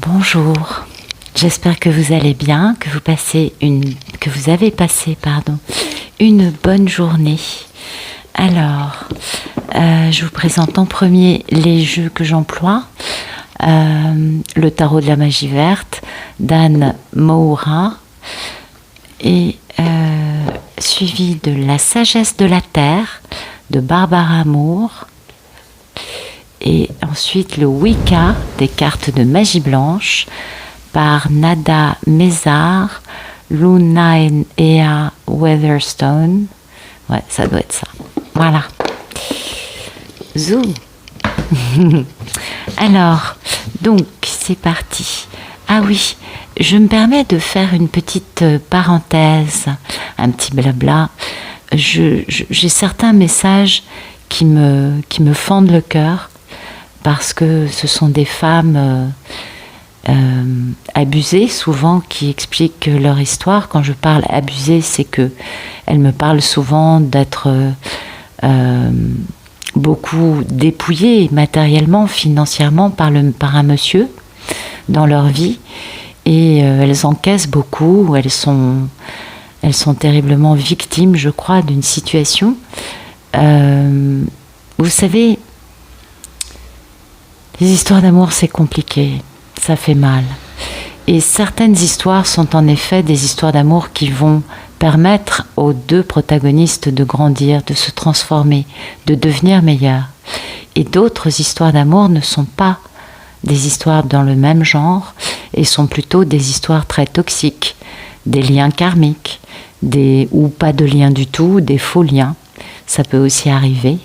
Bonjour, j'espère que vous allez bien, que vous avez passé une bonne journée. Alors, je vous présente en premier les jeux que j'emploie. Le tarot de la magie verte d'Anne Moura et suivi de la sagesse de la terre de Barbara Moore. Et ensuite le Wicca des cartes de magie blanche par Nada Mézard, Lunaea Weatherstone. Ouais, ça doit être ça. Voilà. Zou. Alors, donc, c'est parti. Ah oui, je me permets de faire une petite parenthèse, un petit blabla. J'ai certains messages qui me fendent le cœur, parce que ce sont des femmes abusées, souvent, qui expliquent leur histoire. Quand je parle abusées, c'est qu'elles me parlent souvent d'être beaucoup dépouillées matériellement, financièrement par un monsieur dans leur vie. Et elles encaissent beaucoup, elles sont terriblement victimes, je crois, d'une situation. Vous savez, les histoires d'amour, c'est compliqué, ça fait mal. Et certaines histoires sont en effet des histoires d'amour qui vont permettre aux deux protagonistes de grandir, de se transformer, de devenir meilleurs. Et d'autres histoires d'amour ne sont pas des histoires dans le même genre et sont plutôt des histoires très toxiques, des liens karmiques, ou pas de liens du tout, des faux liens. Ça peut aussi arriver.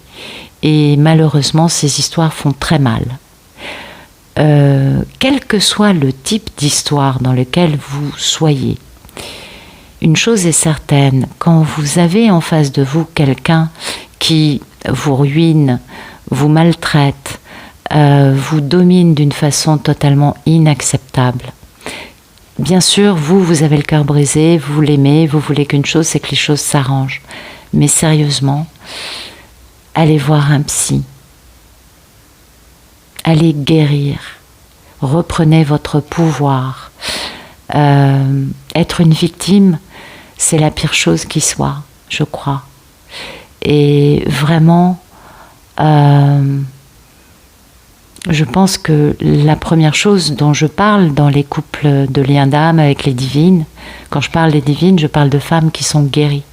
Et malheureusement, ces histoires font très mal. Quel que soit le type d'histoire dans lequel vous soyez, une chose est certaine, quand vous avez en face de vous quelqu'un qui vous ruine, vous maltraite, vous domine d'une façon totalement inacceptable, bien sûr, vous avez le cœur brisé, vous l'aimez, vous voulez qu'une chose, c'est que les choses s'arrangent. Mais sérieusement, allez voir un psy. Allez guérir, reprenez votre pouvoir. Être une victime, c'est la pire chose qui soit, je crois. Et vraiment, je pense que la première chose dont je parle dans les couples de liens d'âme avec les divines, quand je parle des divines, je parle de femmes qui sont guéries.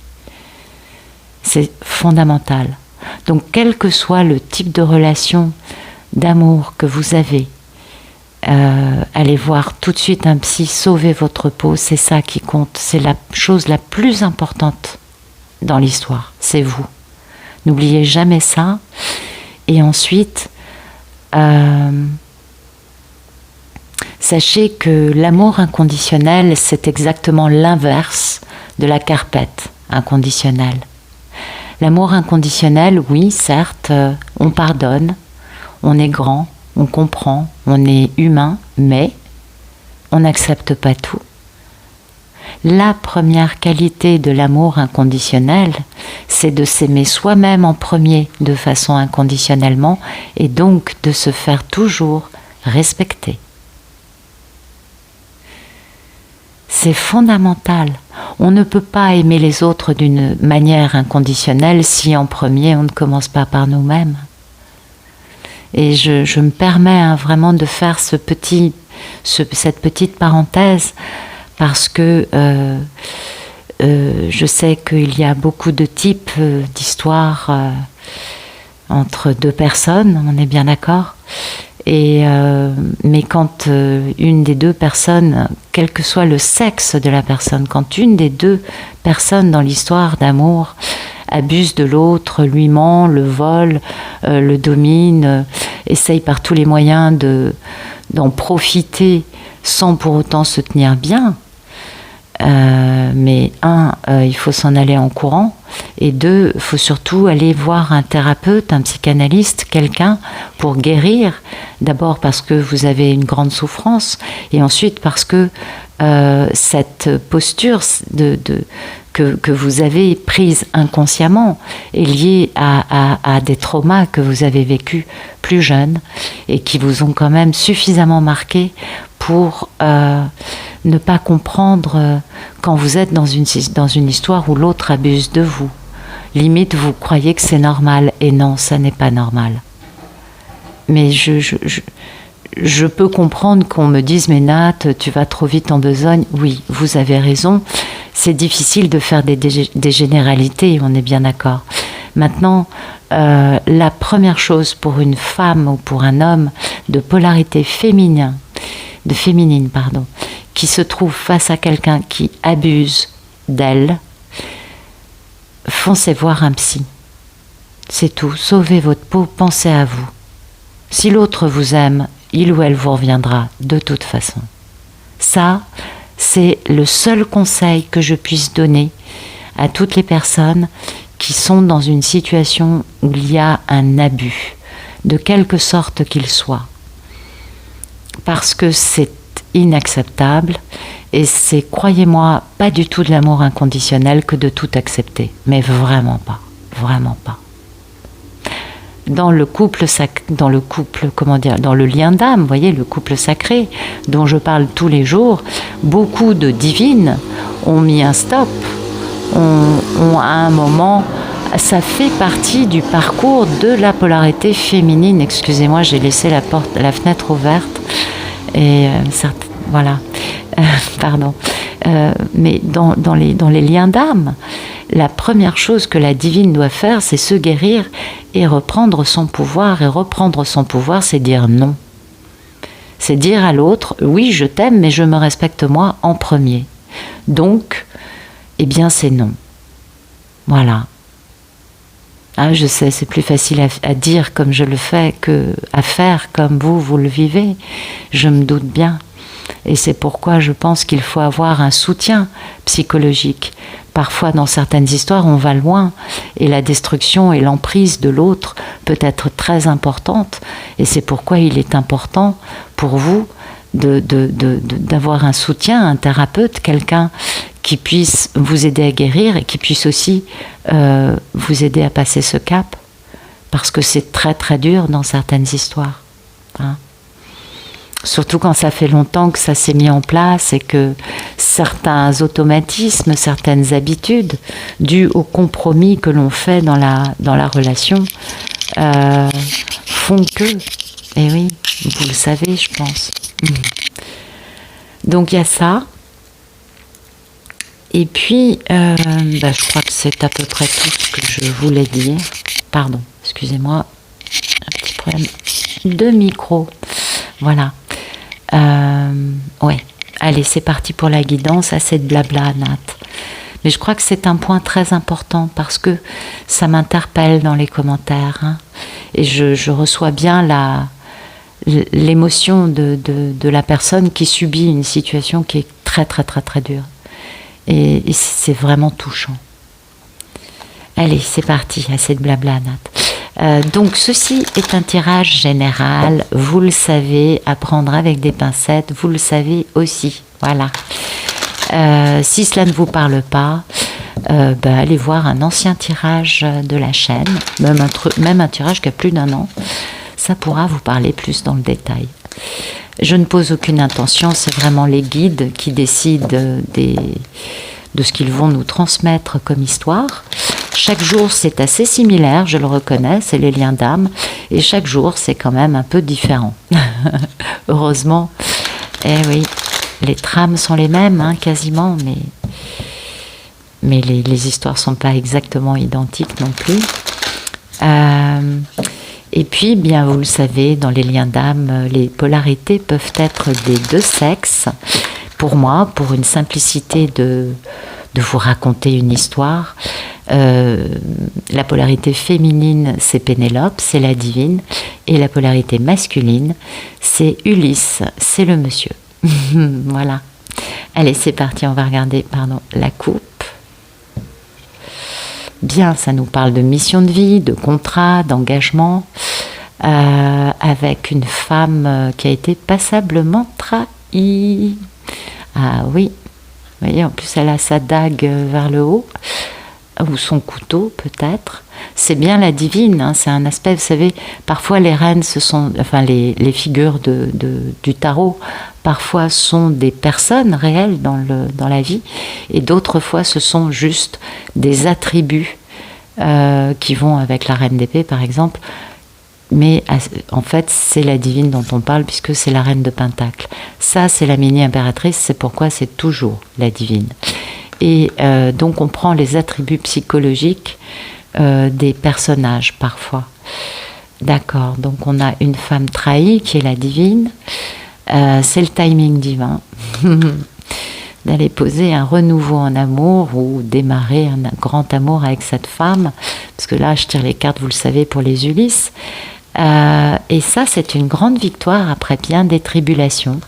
C'est fondamental. Donc, quel que soit le type de relation d'amour que vous avez, allez voir tout de suite un psy, sauvez votre peau, c'est ça qui compte, c'est la chose la plus importante dans l'histoire, c'est vous. N'oubliez jamais ça. Et ensuite, sachez que l'amour inconditionnel, c'est exactement l'inverse de la carpette inconditionnelle. L'amour inconditionnel, oui, certes, on pardonne, on est grand, on comprend, on est humain, mais on n'accepte pas tout. La première qualité de l'amour inconditionnel, c'est de s'aimer soi-même en premier de façon inconditionnellement et donc de se faire toujours respecter. C'est fondamental. On ne peut pas aimer les autres d'une manière inconditionnelle si en premier on ne commence pas par nous-mêmes. Et je me permets vraiment de faire cette petite parenthèse parce que je sais qu'il y a beaucoup de types d'histoires entre deux personnes, on est bien d'accord. Mais quand une des deux personnes, quel que soit le sexe de la personne, quand une des deux personnes dans l'histoire d'amour abuse de l'autre, lui ment, le vole, le domine, essaye par tous les moyens d'en profiter sans pour autant se tenir bien, mais il faut s'en aller en courant, et deux, il faut surtout aller voir un thérapeute, un psychanalyste, quelqu'un pour guérir, d'abord parce que vous avez une grande souffrance, et ensuite parce que cette posture que vous avez prise inconsciemment est liée à des traumas que vous avez vécus plus jeunes et qui vous ont quand même suffisamment marqué pour ne pas comprendre quand vous êtes dans une histoire où l'autre abuse de vous. Limite, vous croyez que c'est normal. Et non, ça n'est pas normal. Mais je peux comprendre qu'on me dise « Mais Nat, tu vas trop vite en besogne ». Oui, vous avez raison. C'est difficile de faire des généralités, on est bien d'accord. Maintenant, la première chose pour une femme ou pour un homme de polarité féminine, qui se trouve face à quelqu'un qui abuse d'elle, foncez voir un psy. C'est tout. Sauvez votre peau, pensez à vous. Si l'autre vous aime, il ou elle vous reviendra de toute façon. Ça, c'est le seul conseil que je puisse donner à toutes les personnes qui sont dans une situation où il y a un abus, de quelque sorte qu'il soit. Parce que c'est inacceptable et c'est, croyez-moi, pas du tout de l'amour inconditionnel que de tout accepter. Mais vraiment pas. Vraiment pas. Dans le lien d'âme, vous voyez, le couple sacré dont je parle tous les jours, beaucoup de divines ont mis un stop, ont à un moment, ça fait partie du parcours de la polarité féminine. Excusez-moi, j'ai laissé la fenêtre ouverte et voilà, pardon. Mais dans les liens d'âme, la première chose que la divine doit faire, c'est se guérir et reprendre son pouvoir. Et reprendre son pouvoir, c'est dire non. C'est dire à l'autre, oui, je t'aime, mais je me respecte moi en premier. Donc, eh bien, c'est non. Voilà. Ah, je sais, c'est plus facile à dire comme je le fais que à faire comme vous le vivez. Je me doute bien. Et c'est pourquoi je pense qu'il faut avoir un soutien psychologique. Parfois, dans certaines histoires, on va loin et la destruction et l'emprise de l'autre peut être très importante. Et c'est pourquoi il est important pour vous d'avoir un soutien, un thérapeute, quelqu'un qui puisse vous aider à guérir et qui puisse aussi vous aider à passer ce cap. Parce que c'est très très dur dans certaines histoires. Hein. Surtout quand ça fait longtemps que ça s'est mis en place et que certains automatismes, certaines habitudes, dues au compromis que l'on fait dans la relation, font que... Et oui, vous le savez, je pense. Donc il y a ça. Et puis, je crois que c'est à peu près tout ce que je voulais dire. Pardon, excusez-moi, un petit problème de micro. Voilà. Ouais, allez, c'est parti pour la guidance, assez de blabla, Nat. Mais je crois que c'est un point très important parce que ça m'interpelle dans les commentaires. Hein, et je reçois bien l'émotion de la personne qui subit une situation qui est très, très, très, très dure. Et c'est vraiment touchant. Allez, c'est parti, assez de blabla, Nat. Donc ceci est un tirage général, vous le savez, à prendre avec des pincettes, vous le savez aussi, voilà. Si cela ne vous parle pas, allez voir un ancien tirage de la chaîne, même un tirage qui a plus d'1 an, ça pourra vous parler plus dans le détail. Je ne pose aucune intention, c'est vraiment les guides qui décident de ce qu'ils vont nous transmettre comme histoire. Chaque jour, c'est assez similaire, je le reconnais, c'est les liens d'âme. Et chaque jour, c'est quand même un peu différent. Heureusement. Eh oui, les trames sont les mêmes, hein, quasiment, mais les histoires ne sont pas exactement identiques non plus. Et puis, bien, vous le savez, dans les liens d'âme, les polarités peuvent être des deux sexes. Pour moi, pour une simplicité de vous raconter une histoire, la polarité féminine, c'est Pénélope, c'est la divine, et la polarité masculine, c'est Ulysse, c'est le monsieur. Voilà. Allez, c'est parti, on va regarder, la coupe. Bien, ça nous parle de mission de vie, de contrat, d'engagement, avec une femme qui a été passablement trahie. Ah oui, vous voyez, en plus elle a sa dague vers le haut. ou son couteau peut-être. C'est bien la divine, hein, c'est un aspect, vous savez, parfois les reines, les figures du tarot, parfois sont des personnes réelles dans la vie, et d'autres fois ce sont juste des attributs qui vont avec la reine d'épée par exemple, mais en fait c'est la divine dont on parle puisque c'est la reine de Pentacle. Ça c'est la mini-impératrice, c'est pourquoi c'est toujours la divine. Et donc on prend les attributs psychologiques des personnages parfois. D'accord, donc on a une femme trahie qui est la divine. C'est le timing divin d'aller poser un renouveau en amour ou démarrer un grand amour avec cette femme. Parce que là, je tire les cartes, vous le savez, pour les Ulysses. Et ça, c'est une grande victoire après bien des tribulations.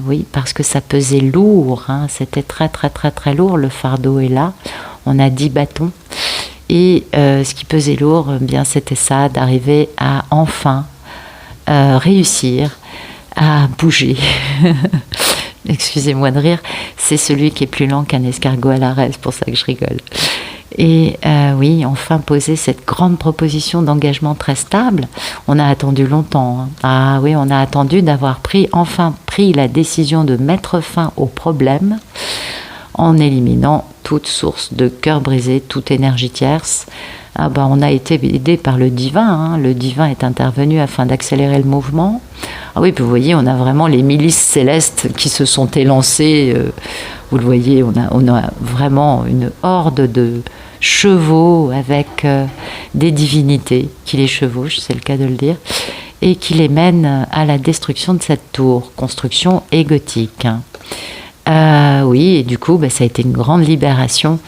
Oui, parce que ça pesait lourd, hein. C'était très très très très lourd, le fardeau est là, on a 10 bâtons, et ce qui pesait lourd, bien c'était ça, d'arriver à enfin réussir à bouger. Excusez-moi de rire, c'est celui qui est plus lent qu'un escargot à l'arrêt, c'est pour ça que je rigole. Et oui, enfin poser cette grande proposition d'engagement très stable. On a attendu longtemps. Hein. Ah oui, on a attendu d'avoir enfin pris la décision de mettre fin au problème en éliminant toute source de cœur brisé, toute énergie tierce. Ah ben, on a été aidé par le divin. Hein. Le divin est intervenu afin d'accélérer le mouvement. Ah oui, puis vous voyez, on a vraiment les milices célestes qui se sont élancées. Vous le voyez, on a vraiment une horde de chevaux avec des divinités qui les chevauchent, c'est le cas de le dire, et qui les mènent à la destruction de cette tour, construction égotique. Oui, et du coup, ça a été une grande libération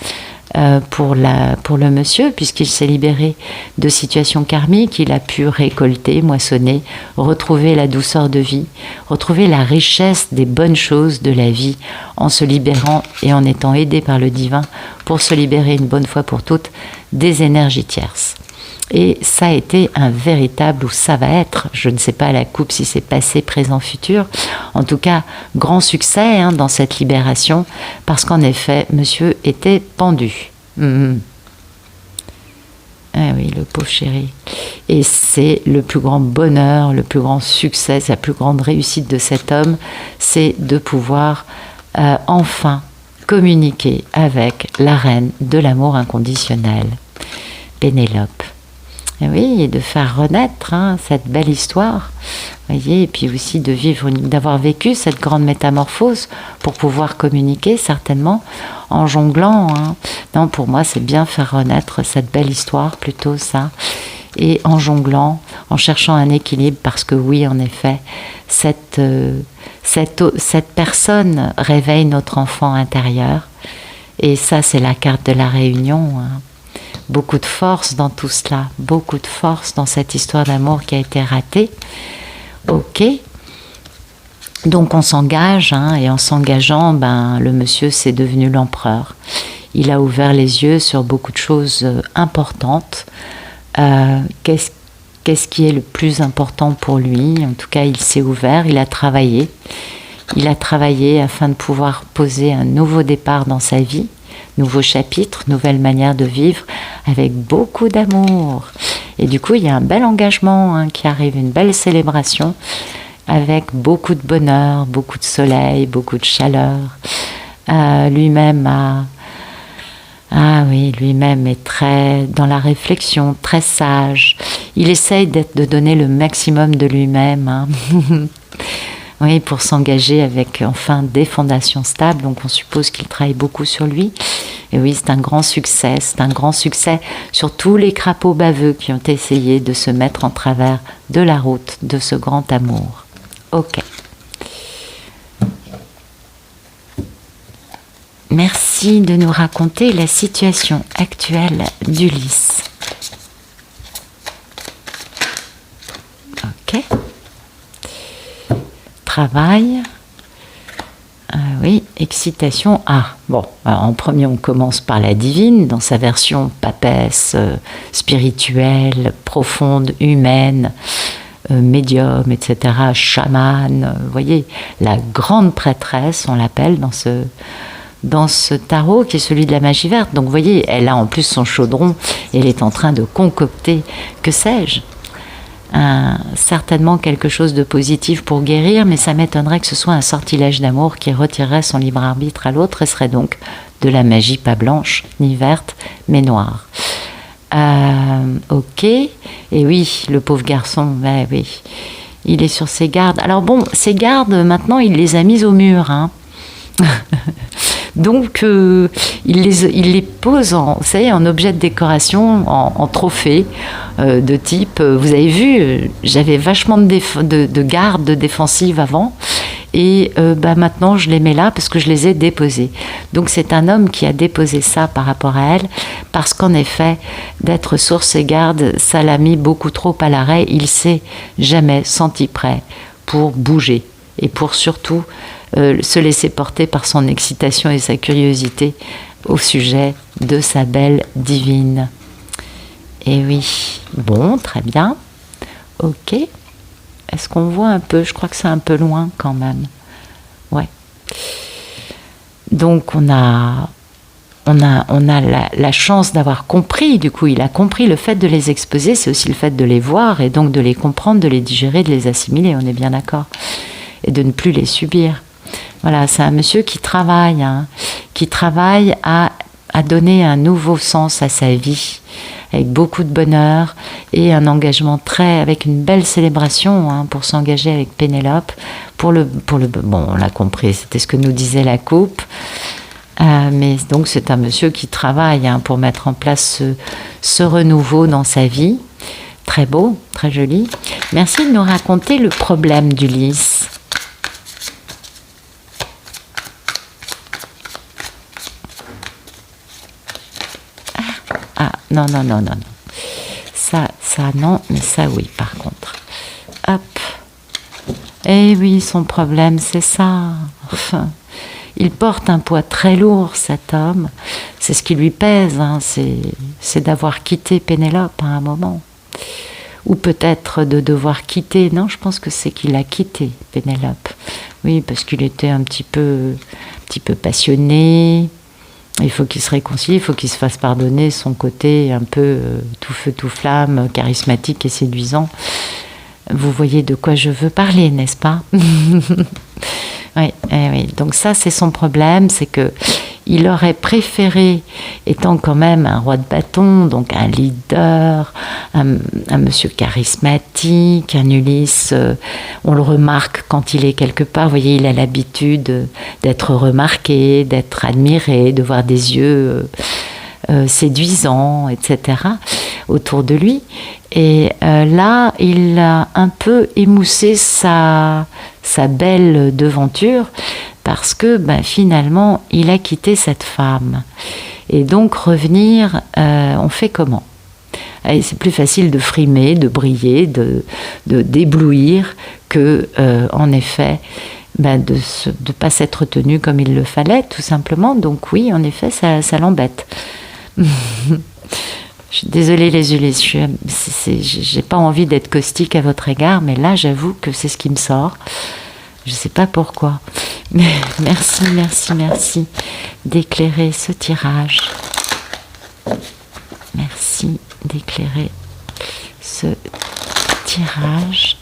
pour le monsieur, puisqu'il s'est libéré de situations karmiques, il a pu récolter, moissonner, retrouver la douceur de vie, retrouver la richesse des bonnes choses de la vie, en se libérant et en étant aidé par le divin pour se libérer une bonne fois pour toutes des énergies tierces. Et ça a été un véritable, ou ça va être, je ne sais pas à la coupe si c'est passé, présent, futur, en tout cas, grand succès hein, dans cette libération, parce qu'en effet, monsieur était pendu. Ah oui, le pauvre chéri. Et c'est le plus grand bonheur, le plus grand succès, la plus grande réussite de cet homme, c'est de pouvoir enfin communiquer avec la reine de l'amour inconditionnel, Pénélope. Et oui, et de faire renaître hein, cette belle histoire, voyez, et puis aussi d'avoir vécu cette grande métamorphose pour pouvoir communiquer certainement en jonglant. Hein. Non, pour moi, c'est bien faire renaître cette belle histoire, plutôt ça, et en jonglant, en cherchant un équilibre, parce que oui, en effet, cette personne réveille notre enfant intérieur, et ça, c'est la carte de la réunion. Hein. Beaucoup de force dans tout cela, beaucoup de force dans cette histoire d'amour qui a été ratée. Ok, donc on s'engage, hein, et en s'engageant, le monsieur c'est devenu l'empereur. Il a ouvert les yeux sur beaucoup de choses importantes. Qu'est-ce qui est le plus important pour lui? En tout cas, il s'est ouvert, il a travaillé. Il a travaillé afin de pouvoir poser un nouveau départ dans sa vie. Nouveau chapitre, nouvelle manière de vivre, avec beaucoup d'amour. Et du coup, il y a un bel engagement hein, qui arrive, une belle célébration, avec beaucoup de bonheur, beaucoup de soleil, beaucoup de chaleur. Lui-même lui-même est très dans la réflexion, très sage. Il essaye de donner le maximum de lui-même. Hein. Oui, pour s'engager avec enfin des fondations stables, donc on suppose qu'il travaille beaucoup sur lui. Et oui, c'est un grand succès sur tous les crapauds baveux qui ont essayé de se mettre en travers de la route de ce grand amour. Ok. Merci de nous raconter la situation actuelle d'Ulysse. Ok. Travail. Oui, excitation. En premier, on commence par la divine, dans sa version papesse, spirituelle, profonde, humaine, médium, etc., chamane. Vous voyez, la grande prêtresse, on l'appelle dans dans ce tarot qui est celui de la magie verte. Donc vous voyez, elle a en plus son chaudron et elle est en train de concocter, que sais-je, certainement quelque chose de positif pour guérir, mais ça m'étonnerait que ce soit un sortilège d'amour qui retirerait son libre arbitre à l'autre et serait donc de la magie pas blanche ni verte, mais noire. Ok, et oui, le pauvre garçon, ben oui, il est sur ses gardes. Alors bon, ses gardes, maintenant, il les a mises au mur, hein. Donc, il les pose en, vous savez, en objet de décoration, en trophée de type. Vous avez vu, j'avais vachement de gardes défensives avant, et maintenant je les mets là parce que je les ai déposés. Donc c'est un homme qui a déposé ça par rapport à elle, parce qu'en effet, d'être sur ses gardes, ça l'a mis beaucoup trop à l'arrêt. Il s'est jamais senti prêt pour bouger et pour surtout se laisser porter par son excitation et sa curiosité au sujet de sa belle divine. Et oui, bon, très bien. Ok. Est-ce qu'on voit un peu? Je crois que c'est un peu loin quand même. Ouais. Donc on a la chance d'avoir compris, du coup il a compris le fait de les exposer, c'est aussi le fait de les voir et donc de les comprendre, de les digérer, de les assimiler, on est bien d'accord. Et de ne plus les subir. Voilà, c'est un monsieur qui travaille à donner un nouveau sens à sa vie, avec beaucoup de bonheur et un engagement avec une belle célébration pour s'engager avec Pénélope. Bon, on l'a compris, c'était ce que nous disait la coupe. Mais donc c'est un monsieur qui travaille pour mettre en place ce renouveau dans sa vie. Très beau, très joli. Merci de nous raconter le problème d'Ulysse. Non. Ça non, mais ça oui, par contre. Hop. Eh oui, son problème, c'est ça. Enfin, il porte un poids très lourd, cet homme. C'est ce qui lui pèse, c'est d'avoir quitté Pénélope à un moment. Ou peut-être de devoir quitter. Non, je pense que c'est qu'il a quitté Pénélope. Oui, parce qu'il était un petit peu passionné. Il faut qu'il se réconcilie, il faut qu'il se fasse pardonner son côté un peu tout feu, tout flamme, charismatique et séduisant. Vous voyez de quoi je veux parler, n'est-ce pas? Oui. Donc ça, c'est son problème, c'est que il aurait préféré, étant quand même un roi de bâton, donc un leader, un monsieur charismatique, un Ulysse, on le remarque quand il est quelque part, vous voyez, il a l'habitude d'être remarqué, d'être admiré, de voir des yeux séduisants, etc., autour de lui. Et là, il a un peu émoussé sa belle devanture, parce que finalement, il a quitté cette femme. Et donc, revenir, on fait comment? Et c'est plus facile de frimer, de briller, d'éblouir que, en effet, de ne pas s'être tenu comme il le fallait, tout simplement. Donc oui, en effet, ça l'embête. Je suis désolée les Ulysses, j'ai pas envie d'être caustique à votre égard, mais là, j'avoue que c'est ce qui me sort. Je ne sais pas pourquoi. Mais merci d'éclairer ce tirage. Merci d'éclairer ce tirage.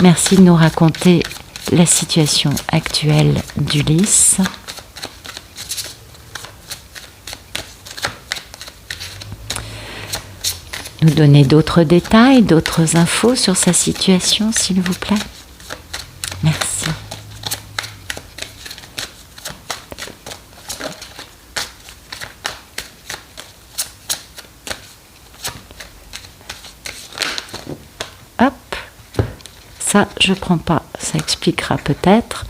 Merci de nous raconter la situation actuelle d'Ulysse. Nous donner d'autres détails, d'autres infos sur sa situation, s'il vous plaît. Merci. Hop. Ça, je prends pas. Ça expliquera peut-être.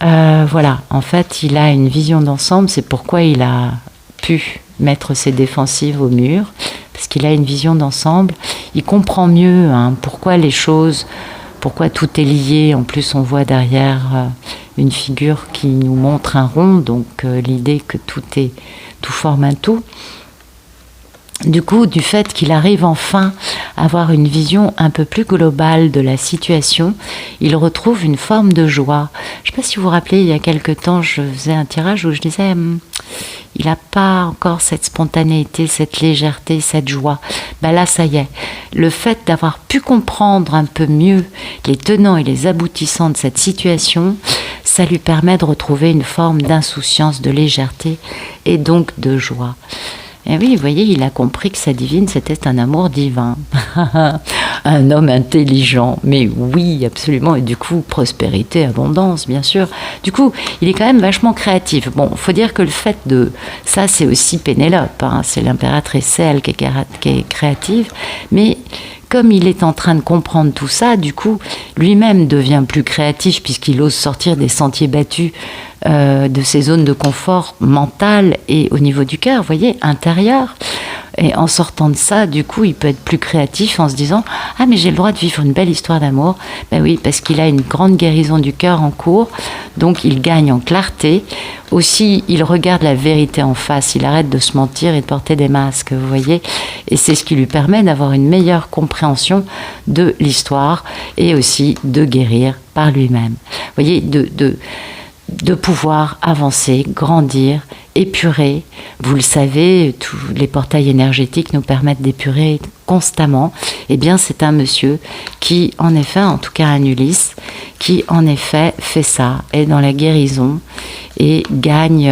Voilà. En fait, il a une vision d'ensemble. C'est pourquoi il a pu mettre ses défensives au mur. Parce qu'il a une vision d'ensemble. Il comprend mieux pourquoi les choses... Pourquoi tout est lié? En plus, on voit derrière une figure qui nous montre un rond, donc l'idée que tout forme un tout. Du coup, du fait qu'il arrive enfin à avoir une vision un peu plus globale de la situation, il retrouve une forme de joie. Je ne sais pas si vous vous rappelez, il y a quelque temps, je faisais un tirage où je disais il n'a pas encore cette spontanéité, cette légèreté, cette joie. Ben là, ça y est. Le fait d'avoir pu comprendre un peu mieux les tenants et les aboutissants de cette situation, ça lui permet de retrouver une forme d'insouciance, de légèreté et donc de joie. Et oui, vous voyez, il a compris que sa divine, c'était un amour divin. Un homme intelligent. Mais oui, absolument. Et du coup, prospérité, abondance, bien sûr. Du coup, il est quand même vachement créatif. Bon, il faut dire que le fait de... Ça, c'est aussi Pénélope. Hein, c'est l'impératrice, c'est elle qui est créative. Mais comme il est en train de comprendre tout ça, du coup, lui-même devient plus créatif puisqu'il ose sortir des sentiers battus de ses zones de confort mental et au niveau du cœur, vous voyez, intérieur. Et en sortant de ça, du coup, il peut être plus créatif en se disant « Ah, mais j'ai le droit de vivre une belle histoire d'amour. » Ben oui, parce qu'il a une grande guérison du cœur en cours, donc il gagne en clarté. Aussi, il regarde la vérité en face, il arrête de se mentir et de porter des masques, vous voyez. Et c'est ce qui lui permet d'avoir une meilleure compréhension de l'histoire et aussi de guérir par lui-même. Vous voyez, de pouvoir avancer, grandir, épurer. Vous le savez, tous les portails énergétiques nous permettent d'épurer constamment. Eh bien, c'est un monsieur qui, en effet, en tout cas un Ulysse, qui, en effet, fait ça, est dans la guérison et gagne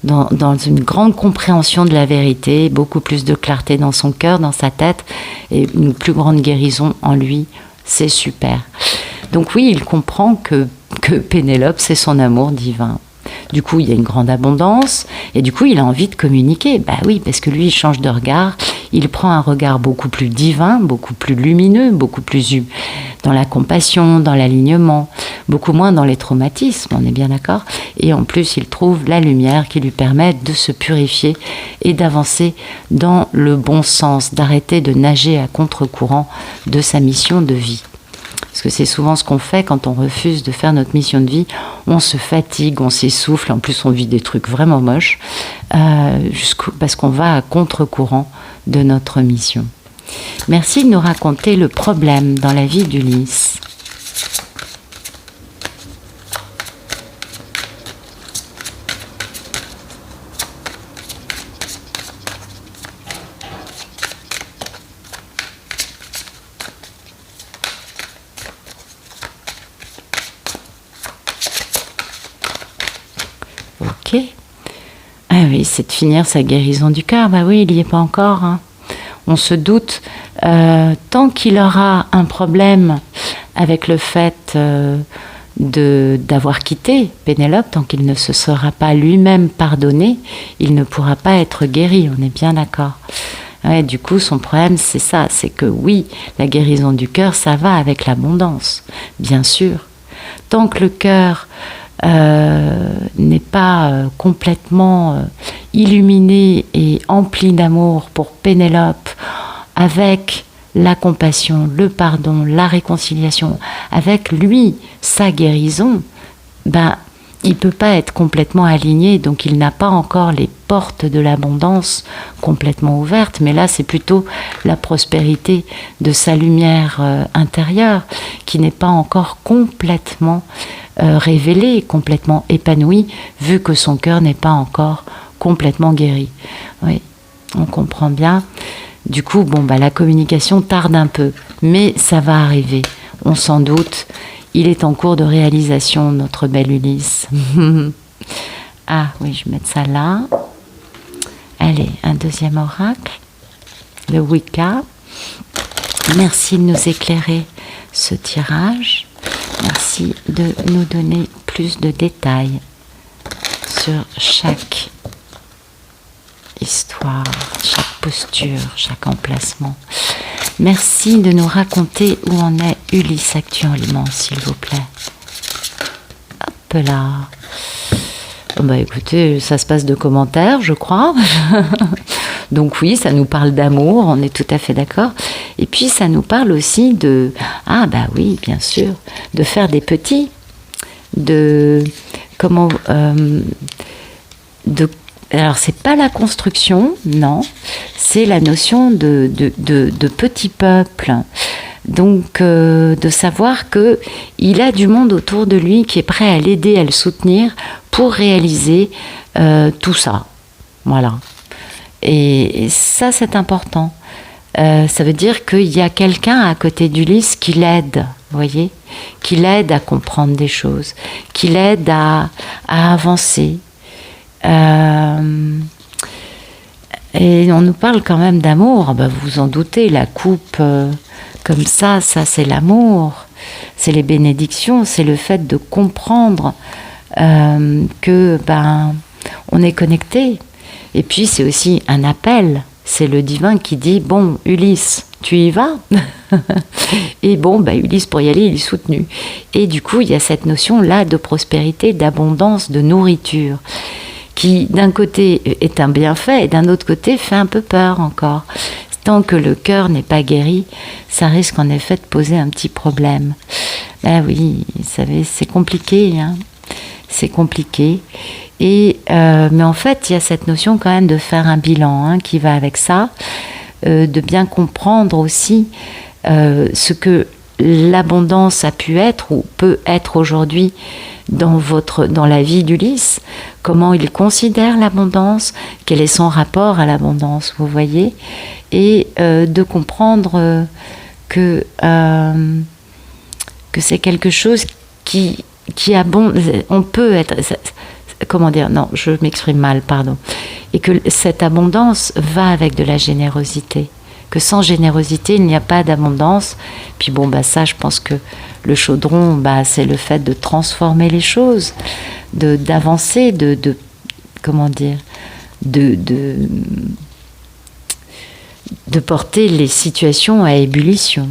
dans une grande compréhension de la vérité, beaucoup plus de clarté dans son cœur, dans sa tête, et une plus grande guérison en lui. C'est super. Donc oui, il comprend que Pénélope, c'est son amour divin. Du coup, il y a une grande abondance et du coup, il a envie de communiquer. Bah oui, parce que lui, il change de regard. Il prend un regard beaucoup plus divin, beaucoup plus lumineux, beaucoup plus dans la compassion, dans l'alignement, beaucoup moins dans les traumatismes, on est bien d'accord. Et en plus, il trouve la lumière qui lui permet de se purifier et d'avancer dans le bon sens, d'arrêter de nager à contre-courant de sa mission de vie. Parce que c'est souvent ce qu'on fait quand on refuse de faire notre mission de vie. On se fatigue, on s'essouffle, en plus on vit des trucs vraiment moches, parce qu'on va à contre-courant de notre mission. Merci de nous raconter le problème dans la vie d'Ulysse. Ok. Ah oui, c'est de finir sa guérison du cœur. Bah oui, il n'y est pas encore. Hein. On se doute. Tant qu'il aura un problème avec le fait d'avoir quitté Pénélope, tant qu'il ne se sera pas lui-même pardonné, il ne pourra pas être guéri. On est bien d'accord. Ouais, du coup, son problème, c'est ça. C'est que oui, la guérison du cœur, ça va avec l'abondance, bien sûr. Tant que le cœur n'est pas complètement illuminé et empli d'amour pour Pénélope, avec la compassion, le pardon, la réconciliation, avec lui, sa guérison, ben, il ne peut pas être complètement aligné, donc il n'a pas encore les portes de l'abondance complètement ouvertes, mais là c'est plutôt la prospérité de sa lumière intérieure qui n'est pas encore complètement révélée, complètement épanouie, vu que son cœur n'est pas encore complètement guéri. Oui, on comprend bien. Du coup, bon, bah, la communication tarde un peu, mais ça va arriver, on s'en doute. Il est en cours de réalisation, notre bel Ulysse. Ah oui, je vais mettre ça là. Allez, un deuxième oracle, le Wicca. Merci de nous éclairer ce tirage. Merci de nous donner plus de détails sur chaque histoire, chaque posture, chaque emplacement. Merci de nous raconter où en est Ulysse actuellement, s'il vous plaît. Hop là. Bah écoutez, ça se passe de commentaires, je crois. Donc oui, ça nous parle d'amour, on est tout à fait d'accord. Et puis ça nous parle aussi de... Ah bah oui, bien sûr. De faire des petits. Comment... Alors, c'est pas la construction, non. C'est la notion de petit peuple. Donc, de savoir qu'il a du monde autour de lui qui est prêt à l'aider, à le soutenir pour réaliser tout ça. Voilà. Et ça, c'est important. Ça veut dire qu'il y a quelqu'un à côté d'Ulysse qui l'aide, vous voyez, qui l'aide à comprendre des choses, qui l'aide à avancer. Et on nous parle quand même d'amour. Ben, vous vous en doutez, la coupe comme ça c'est l'amour, c'est les bénédictions, c'est le fait de comprendre que on est connecté. Et puis c'est aussi un appel. C'est le divin qui dit, bon, Ulysse, tu y vas? Et bon, Ulysse, pour y aller, il est soutenu. Et du coup, il y a cette notion-là de prospérité, d'abondance, de nourriture, qui d'un côté est un bienfait, et d'un autre côté fait un peu peur encore. Tant que le cœur n'est pas guéri, ça risque en effet de poser un petit problème. Ben oui, vous savez, c'est compliqué, hein. C'est compliqué. Et, mais en fait, il y a cette notion quand même de faire un bilan qui va avec ça, de bien comprendre aussi ce que l'abondance a pu être ou peut être aujourd'hui dans la vie d'Ulysse, comment il considère l'abondance, quel est son rapport à l'abondance, vous voyez, et de comprendre que c'est quelque chose qui abonde. On peut être... Comment dire? Non, je m'exprime mal, pardon. Et que cette abondance va avec de la générosité. Que sans générosité, il n'y a pas d'abondance. Puis bon, ça, je pense que le chaudron, c'est le fait de transformer les choses, d'avancer, comment dire, de porter les situations à ébullition.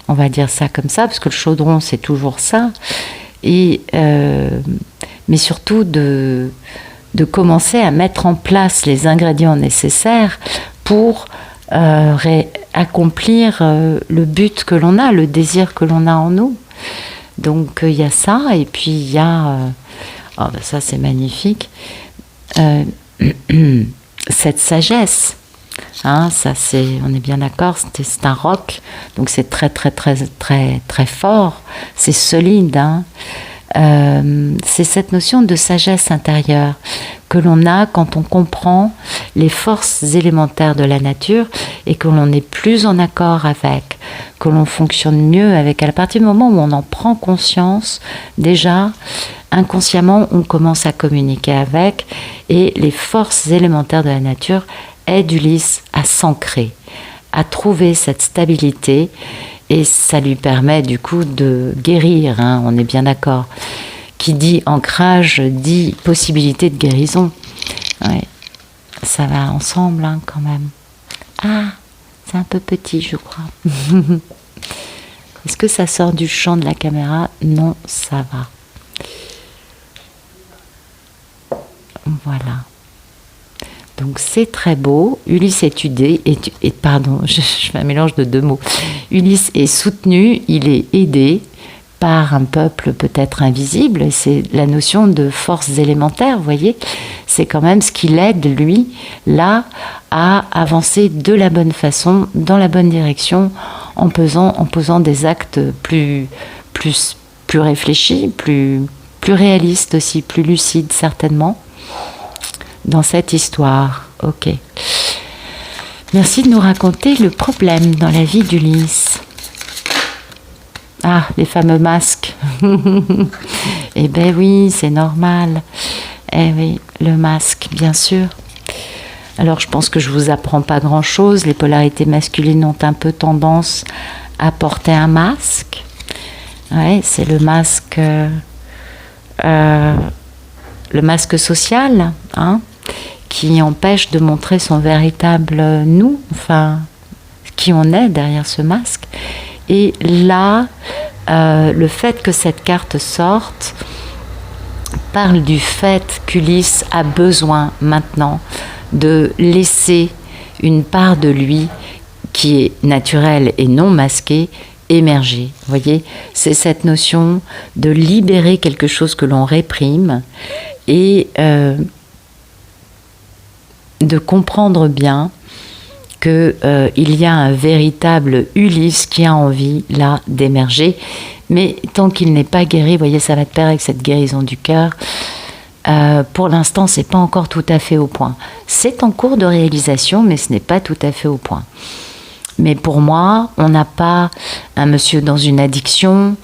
On va dire ça comme ça, parce que le chaudron, c'est toujours ça. Et... mais surtout de commencer à mettre en place les ingrédients nécessaires pour accomplir le but que l'on a, le désir que l'on a en nous. Donc il y a ça, et puis il y a, ça c'est magnifique, cette sagesse. Ça on est bien d'accord, c'est un roc, donc c'est très très très très très fort, c'est solide. C'est cette notion de sagesse intérieure que l'on a quand on comprend les forces élémentaires de la nature et que l'on est plus en accord avec, que l'on fonctionne mieux avec. À partir du moment où on en prend conscience, déjà, inconsciemment, on commence à communiquer avec, et les forces élémentaires de la nature aident Ulysse à s'ancrer, à trouver cette stabilité. Et ça lui permet du coup de guérir, on est bien d'accord. Qui dit ancrage dit possibilité de guérison. Ouais, ça va ensemble quand même. Ah, c'est un peu petit, je crois. Est-ce que ça sort du champ de la caméra? Non, ça va. Voilà. Donc c'est très beau. Ulysse est aidé, pardon, je fais un mélange de deux mots. Ulysse est soutenu, il est aidé par un peuple peut-être invisible. Et c'est la notion de forces élémentaires, vous voyez. C'est quand même ce qui l'aide, lui, là, à avancer de la bonne façon, dans la bonne direction, en posant des actes plus réfléchis, plus réalistes aussi, plus lucides certainement. Dans cette histoire. Ok. Merci de nous raconter le problème dans la vie d'Ulysse. Ah, les fameux masques. Eh ben oui, c'est normal. Eh oui, le masque, bien sûr. Alors, je pense que je vous apprends pas grand-chose. Les polarités masculines ont un peu tendance à porter un masque. Ouais, c'est le masque social, qui empêche de montrer son véritable nous, enfin, qui on est derrière ce masque. Et là, le fait que cette carte sorte parle du fait qu'Ulysse a besoin maintenant de laisser une part de lui qui est naturelle et non masquée émerger. Vous voyez, c'est cette notion de libérer quelque chose que l'on réprime et de comprendre bien que il y a un véritable Ulysse qui a envie là d'émerger, mais tant qu'il n'est pas guéri, vous voyez, ça va de pair avec cette guérison du cœur. Pour l'instant, c'est pas encore tout à fait au point. C'est en cours de réalisation, mais ce n'est pas tout à fait au point. Mais pour moi, on n'a pas un monsieur dans une addiction,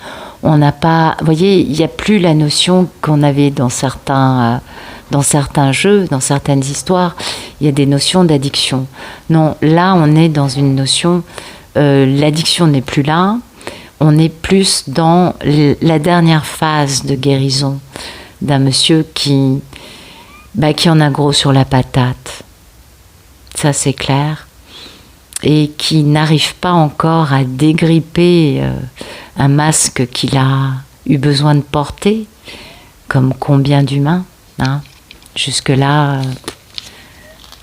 on n'a pas... Vous voyez, il n'y a plus la notion qu'on avait dans certains jeux, dans certaines histoires, il y a des notions d'addiction. Non, là, on est dans une notion... l'addiction n'est plus là, on est plus dans la dernière phase de guérison d'un monsieur qui en a gros sur la patate. Ça, c'est clair. Et qui n'arrive pas encore à dégripper un masque qu'il a eu besoin de porter, comme combien d'humains, hein. Jusque-là,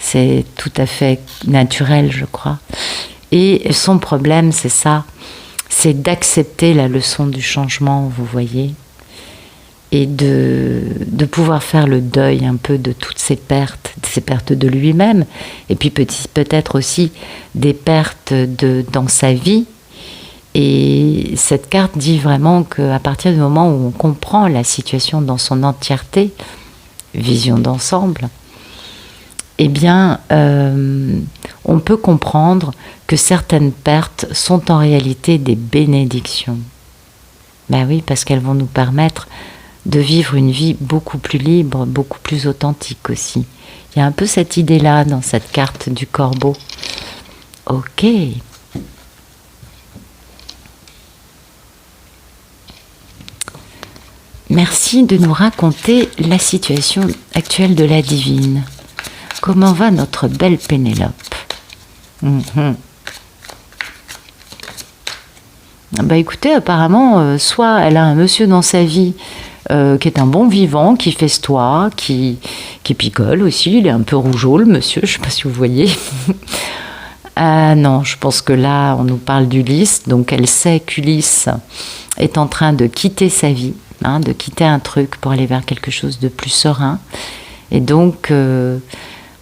c'est tout à fait naturel, je crois. Et son problème, c'est ça, c'est d'accepter la leçon du changement, vous voyez, et de pouvoir faire le deuil un peu de toutes ces pertes de lui-même, et puis peut-être aussi des pertes dans sa vie. Et cette carte dit vraiment qu'à partir du moment où on comprend la situation dans son entièreté, vision d'ensemble, eh bien, on peut comprendre que certaines pertes sont en réalité des bénédictions. Ben oui, parce qu'elles vont nous permettre de vivre une vie beaucoup plus libre, beaucoup plus authentique aussi. Il y a un peu cette idée-là dans cette carte du corbeau. Ok. Merci de nous raconter la situation actuelle de la divine. Comment va notre belle Pénélope? Écoutez, apparemment, soit elle a un monsieur dans sa vie qui est un bon vivant, qui festoie, qui picole aussi, il est un peu rougeau le monsieur, je ne sais pas si vous voyez. Non, je pense que là, on nous parle d'Ulysse, donc elle sait qu'Ulysse est en train de quitter sa vie, hein, de quitter un truc pour aller vers quelque chose de plus serein. Et donc,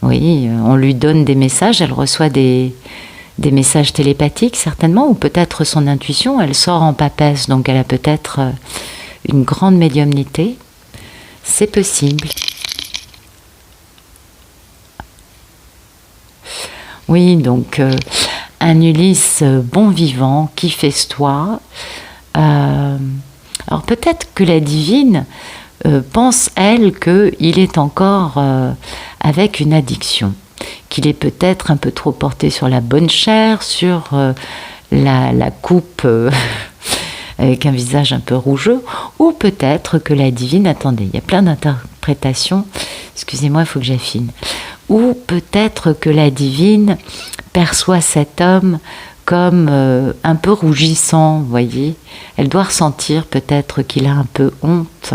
oui, on lui donne des messages, elle reçoit des messages télépathiques certainement, ou peut-être son intuition, elle sort en papesse, donc elle a peut-être une grande médiumnité. C'est possible. Oui, donc un Ulysse bon vivant qui festoie. Alors peut-être que la divine pense, elle, qu'il est encore avec une addiction, qu'il est peut-être un peu trop porté sur la bonne chair, sur la coupe avec un visage un peu rougeux, ou peut-être que la divine, attendez, il y a plein d'interprétations, excusez-moi, il faut que j'affine, ou peut-être que la divine perçoit cet homme comme un peu rougissant, vous voyez. Elle doit ressentir peut-être qu'il a un peu honte,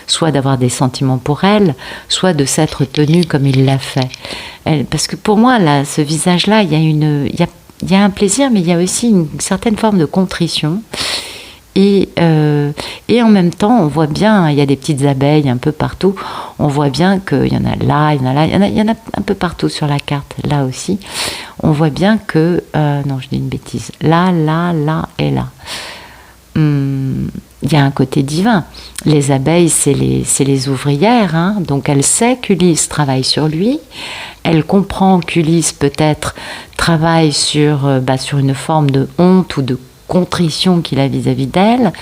soit d'avoir des sentiments pour elle, soit de s'être tenu comme il l'a fait. Parce que pour moi, là, ce visage-là, il y a un plaisir, mais il y a aussi une certaine forme de contrition. Et en même temps, on voit bien, il y a des petites abeilles un peu partout, on voit bien qu'il y en a là, il y en a là, il y en a un peu partout sur la carte, là aussi. On voit bien que, non, je dis une bêtise, là et là. Il y a un côté divin. Les abeilles, c'est les ouvrières, hein, donc elle sait qu'Ulysse travaille sur lui, elle comprend qu'Ulysse peut-être travaille sur une forme de honte ou de contrition qu'il a vis-à-vis d'elle.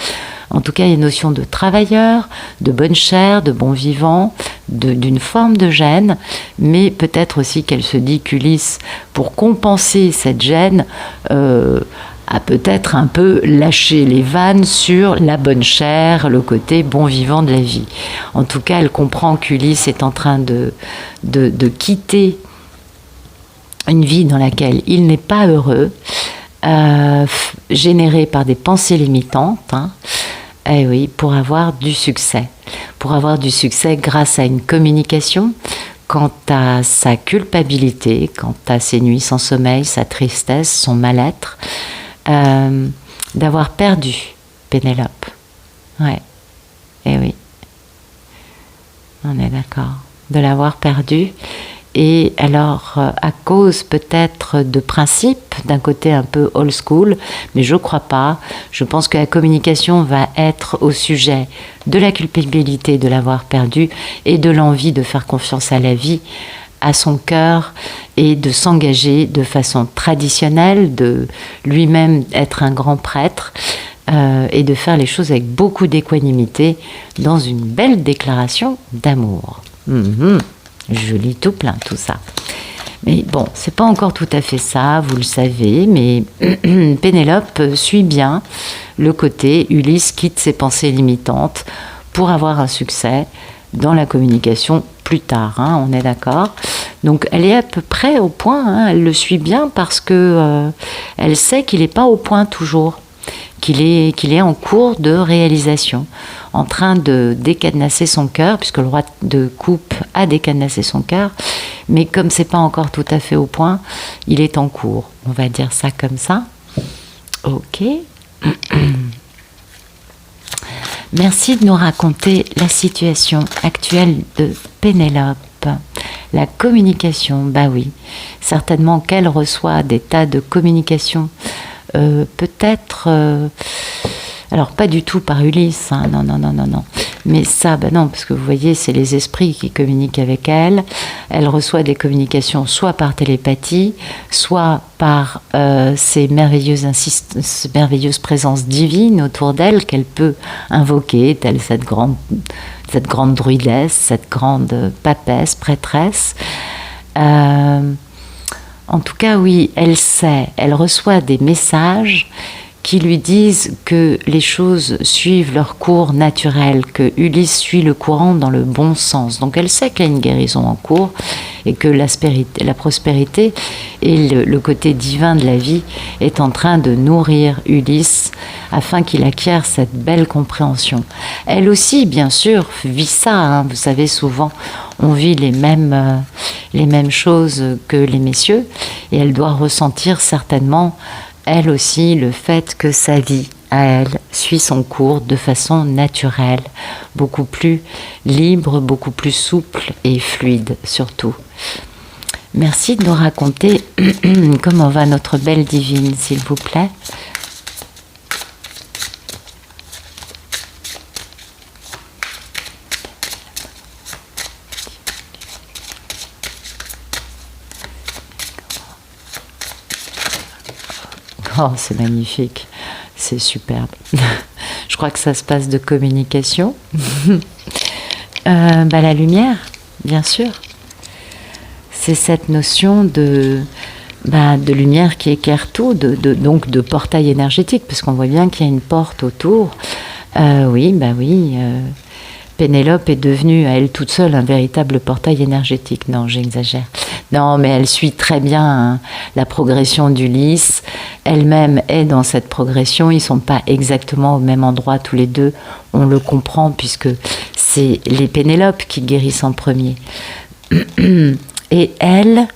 En tout cas, il y a une notion de travailleur, de bonne chair, de bon vivant, d'une forme de gêne, mais peut-être aussi qu'elle se dit qu'Ulysse, pour compenser cette gêne, a peut-être un peu lâché les vannes sur la bonne chair, le côté bon vivant de la vie. En tout cas, elle comprend qu'Ulysse est en train de quitter une vie dans laquelle il n'est pas heureux, générée par des pensées limitantes, hein, et oui, pour avoir du succès. Pour avoir du succès grâce à une communication quant à sa culpabilité, quant à ses nuits sans sommeil, sa tristesse, son mal-être, d'avoir perdu Pénélope. Ouais, et oui, on est d'accord. De l'avoir perdu Et alors, à cause peut-être de principes, d'un côté un peu old school, mais je ne crois pas. Je pense que la communication va être au sujet de la culpabilité de l'avoir perdu et de l'envie de faire confiance à la vie, à son cœur, et de s'engager de façon traditionnelle, de lui-même être un grand prêtre, et de faire les choses avec beaucoup d'équanimité dans une belle déclaration d'amour. Je lis tout plein, tout ça. Mais bon, c'est pas encore tout à fait ça, vous le savez, mais Pénélope suit bien le côté Ulysse quitte ses pensées limitantes pour avoir un succès dans la communication plus tard, hein, on est d'accord. Donc elle est à peu près au point, hein, elle le suit bien parce que elle sait qu'il n'est pas au point toujours, qu'il est en cours de réalisation, en train de décadenasser son cœur, puisque le roi de coupe a décadenassé son cœur, mais comme c'est pas encore tout à fait au point, il est en cours. On va dire ça comme ça. Ok. Merci de nous raconter la situation actuelle de Pénélope. La communication, bah oui, certainement qu'elle reçoit des tas de communications, peut-être, alors pas du tout par Ulysse, hein, non, mais ça, bah non, parce que vous voyez, c'est les esprits qui communiquent avec elle. Elle reçoit des communications soit par télépathie, soit par ces merveilleuses présences divines autour d'elle qu'elle peut invoquer, telle cette grande druidesse, cette grande papesse, prêtresse. En tout cas, oui, elle sait, elle reçoit des messages qui lui disent que les choses suivent leur cours naturel, que Ulysse suit le courant dans le bon sens. Donc elle sait qu'il y a une guérison en cours et que la prospérité et le côté divin de la vie est en train de nourrir Ulysse afin qu'il acquiert cette belle compréhension. Elle aussi, bien sûr, vit ça. Hein. Vous savez, souvent, on vit les mêmes choses que les messieurs et elle doit ressentir certainement elle aussi, le fait que sa vie, à elle, suit son cours de façon naturelle, beaucoup plus libre, beaucoup plus souple et fluide surtout. Merci de nous raconter comment va notre belle divine, s'il vous plaît. Oh, c'est magnifique, c'est superbe. Je crois que ça se passe de communication. La lumière, bien sûr. C'est cette notion de lumière qui éclaire tout, donc de portail énergétique, parce qu'on voit bien qu'il y a une porte autour. Pénélope est devenue à elle toute seule un véritable portail énergétique. Non, j'exagère. Non, mais elle suit très bien la progression d'Ulysse. Elle-même est dans cette progression. Ils ne sont pas exactement au même endroit tous les deux. On le comprend puisque c'est les Pénélopes qui guérissent en premier. Et elle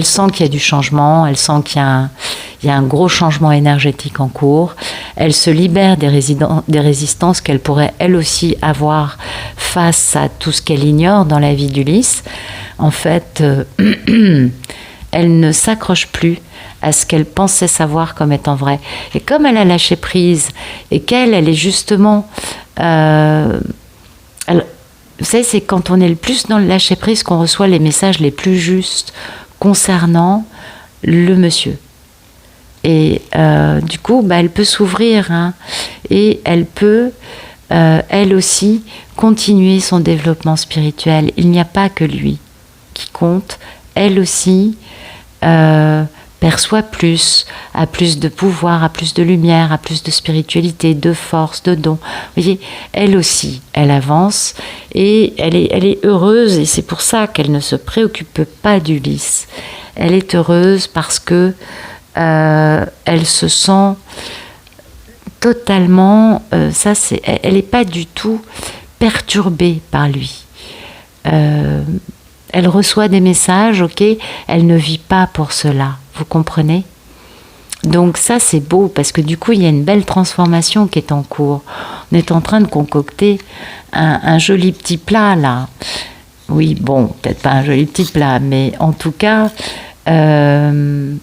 sent qu'il y a du changement. Elle sent qu'il y a un gros changement énergétique en cours. Elle se libère des résistances qu'elle pourrait elle aussi avoir face à tout ce qu'elle ignore dans la vie d'Ulysse. En fait, elle ne s'accroche plus à ce qu'elle pensait savoir comme étant vrai. Et comme elle a lâché prise et qu'elle est justement... vous savez, c'est quand on est le plus dans le lâcher prise qu'on reçoit les messages les plus justes concernant le monsieur. Et du coup, elle peut s'ouvrir, hein, et elle peut, elle aussi, continuer son développement spirituel. Il n'y a pas que lui qui compte. Elle aussi perçoit plus, a plus de pouvoir, a plus de lumière, a plus de spiritualité, de force, de dons. Vous voyez, elle aussi, elle avance et elle est heureuse, et c'est pour ça qu'elle ne se préoccupe pas d'Ulysse. Elle est heureuse parce que elle se sent totalement, elle n'est pas du tout perturbée par lui. Elle reçoit des messages, ok, elle ne vit pas pour cela, vous comprenez ? Donc ça c'est beau parce que du coup il y a une belle transformation qui est en cours. On est en train de concocter un joli petit plat là. oui, bon, peut-être pas un joli petit plat, mais en tout cas, elle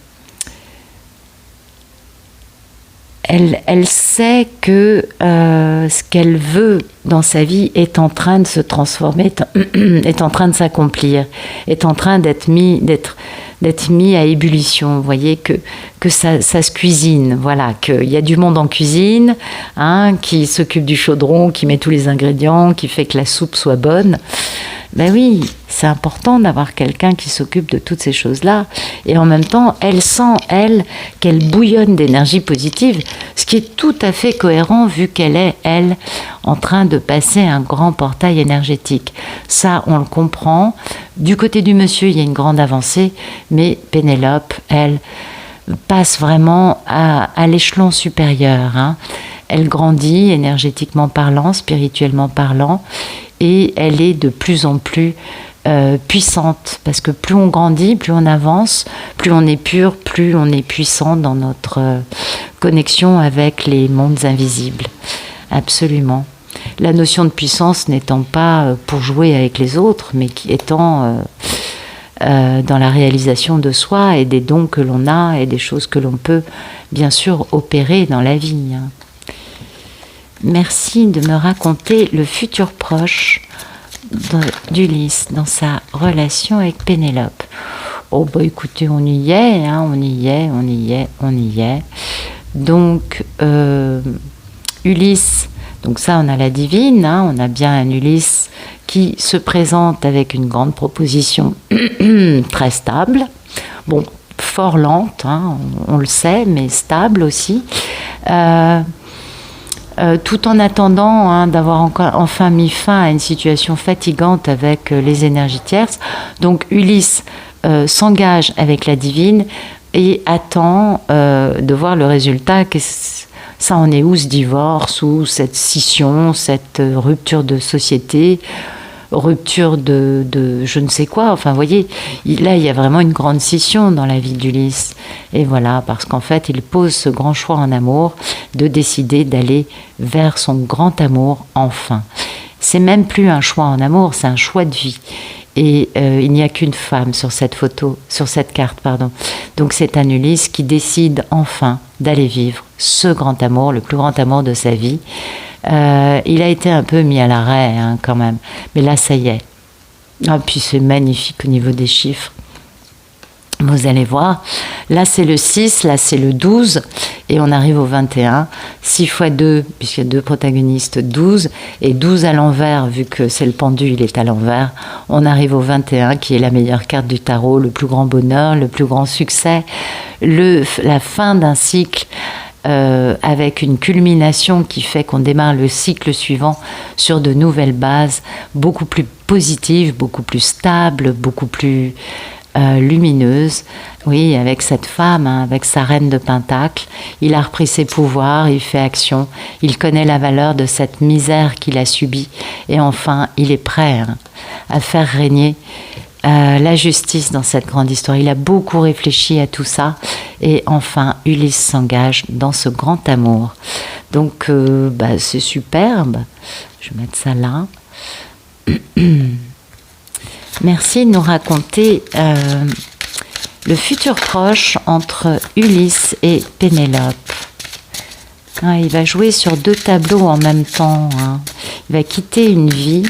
sait que ce qu'elle veut dans sa vie est en train de se transformer, est en train de s'accomplir, est en train d'être mis à ébullition. Vous voyez que ça se cuisine, voilà, qu'il y a du monde en cuisine, hein, qui s'occupe du chaudron, qui met tous les ingrédients, qui fait que la soupe soit bonne. Ben oui, c'est important d'avoir quelqu'un qui s'occupe de toutes ces choses-là. Et en même temps, elle sent, elle, qu'elle bouillonne d'énergie positive, ce qui est tout à fait cohérent vu qu'elle est, elle, en train de passer un grand portail énergétique. Ça, on le comprend. Du côté du monsieur, il y a une grande avancée, mais Pénélope, elle, passe vraiment à l'échelon supérieur, hein. Elle grandit énergétiquement parlant, spirituellement parlant, et elle est de plus en plus puissante, parce que plus on grandit, plus on avance, plus on est pur, plus on est puissant dans notre connexion avec les mondes invisibles. Absolument. La notion de puissance n'étant pas pour jouer avec les autres, mais qui étant dans la réalisation de soi et des dons que l'on a et des choses que l'on peut bien sûr opérer dans la vie. Merci de me raconter le futur proche d'Ulysse dans sa relation avec Pénélope. Oh bah écoutez, on y est, hein, on y est. Donc Ulysse, donc ça on a la divine, hein, on a bien un Ulysse qui se présente avec une grande proposition très stable, bon, fort lente, hein, on le sait, mais stable aussi. Tout en attendant d'avoir enfin mis fin à une situation fatigante avec les énergies tierces. Donc Ulysse s'engage avec la divine et attend de voir le résultat. Ça en est où, ce divorce, ou cette scission, cette rupture de société, rupture de je ne sais quoi. Enfin, vous voyez, là, il y a vraiment une grande scission dans la vie d'Ulysse. Et voilà, parce qu'en fait, il pose ce grand choix en amour de décider d'aller vers son grand amour enfin. C'est même plus un choix en amour, c'est un choix de vie. Et il n'y a qu'une femme sur cette photo, sur cette carte, pardon. Donc c'est un Ulysse qui décide enfin d'aller vivre ce grand amour, le plus grand amour de sa vie. Il a été un peu mis à l'arrêt quand même, mais là ça y est. Ah, puis c'est magnifique au niveau des chiffres. Vous allez voir, là c'est le 6, là c'est le 12, et on arrive au 21. 6 x 2, puisqu'il y a deux protagonistes, 12, et 12 à l'envers, vu que c'est le pendu, il est à l'envers. On arrive au 21, qui est la meilleure carte du tarot, le plus grand bonheur, le plus grand succès, la fin d'un cycle, avec une culmination qui fait qu'on démarre le cycle suivant sur de nouvelles bases, beaucoup plus positives, beaucoup plus stables, beaucoup plus lumineuse, oui, avec cette femme, avec sa reine de Pentacle. Il a repris ses pouvoirs, il fait action, il connaît la valeur de cette misère qu'il a subie, et enfin, il est prêt à faire régner la justice dans cette grande histoire. Il a beaucoup réfléchi à tout ça, et enfin, Ulysse s'engage dans ce grand amour. Donc, c'est superbe. Je vais mettre ça là. Merci de nous raconter le futur proche entre Ulysse et Pénélope. Il va jouer sur deux tableaux en même temps. Il va quitter une vie,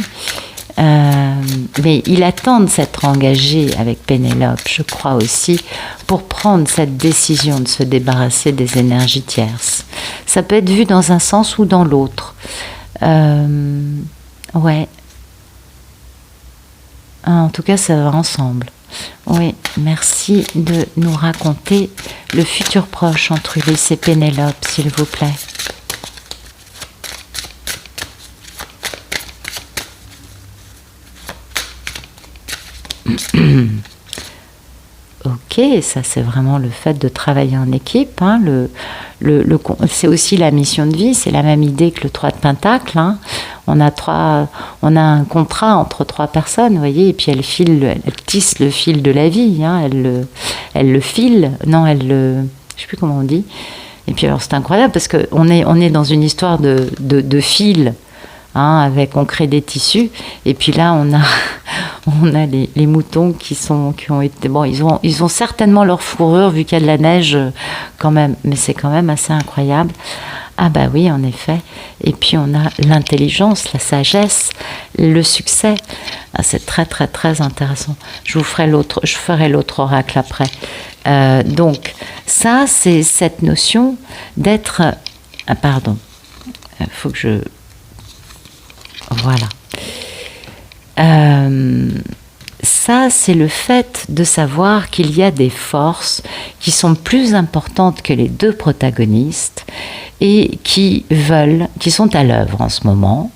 mais il attend de s'être engagé avec Pénélope, je crois aussi, pour prendre cette décision de se débarrasser des énergies tierces. Ça peut être vu dans un sens ou dans l'autre. Ouais. En tout cas, ça va ensemble. Oui, merci de nous raconter le futur proche entre Ulysse et Pénélope, s'il vous plaît. Ok, ça c'est vraiment le fait de travailler en équipe. C'est aussi la mission de vie, c'est la même idée que le 3 de Pentacle. On a un contrat entre 3 personnes, vous voyez, et puis elle tisse le fil de la vie, elle le file, je sais plus comment on dit. Et puis alors c'est incroyable parce qu'on est dans une histoire de fil hein, on crée des tissus, et puis là on a les moutons qui ont été, bon, ils ont certainement leur fourrure vu qu'il y a de la neige quand même, mais c'est quand même assez incroyable. Ah bah oui, en effet. Et puis on a l'intelligence, la sagesse, le succès. Ah, c'est très très très intéressant. Je ferai l'autre oracle après. Donc ça, c'est cette notion d'être... Ah, pardon. Il faut que je... Voilà. Ça, c'est le fait de savoir qu'il y a des forces qui sont plus importantes que les deux protagonistes et qui sont à l'œuvre en ce moment.